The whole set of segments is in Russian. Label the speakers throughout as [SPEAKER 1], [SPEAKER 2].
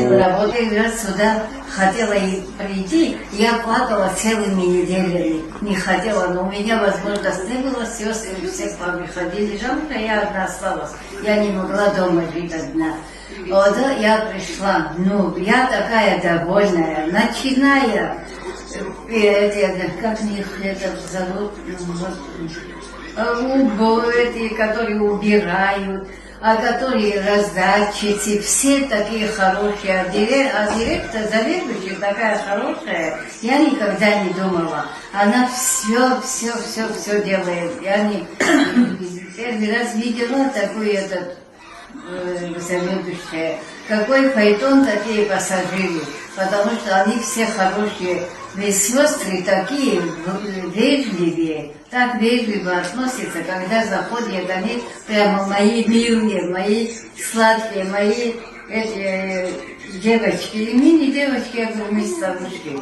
[SPEAKER 1] ходила работать, раз сюда хотела и прийти, я плакала целыми неделями, не хотела, но у меня возможность не было, сестры все к вам приходили, жалко, я одна осталась, я не могла дома жить одна. Вот я пришла, ну, я такая довольная, начиная, как их это зовут, эти, которые убирают, а которые раздатчицы, все такие хорошие, а директор, заведующая такая хорошая, я никогда не думала, она все делает, я не первый раз видела такой заведующая, какой фаэтон, такие пассажиры, потому что они все хорошие. Ведь сестры такие вежливые, так вежливо относятся, когда заходят они, прямо мои милые, мои сладкие, мои девочки, и мини девочки, я говорю, мы старушки.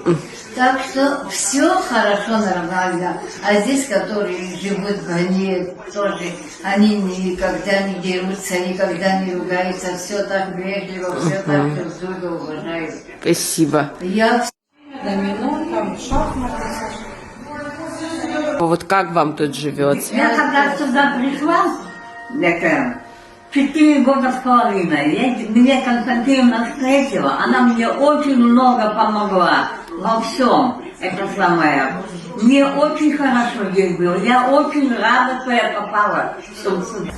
[SPEAKER 1] Так что все хорошо, нормально. А здесь, которые живут, они тоже, они никогда не дерутся, никогда не ругаются, все так вежливо, все так друг друга уважают.
[SPEAKER 2] Спасибо.
[SPEAKER 3] Домино, там шахматы.
[SPEAKER 2] Вот как вам тут живется?
[SPEAKER 4] Я когда сюда пришла, 4 года с половиной, меня Константиновна встретила, она мне очень много помогла во всем. Это самое. Мне очень хорошо здесь было, я очень рада, что я попала сюда.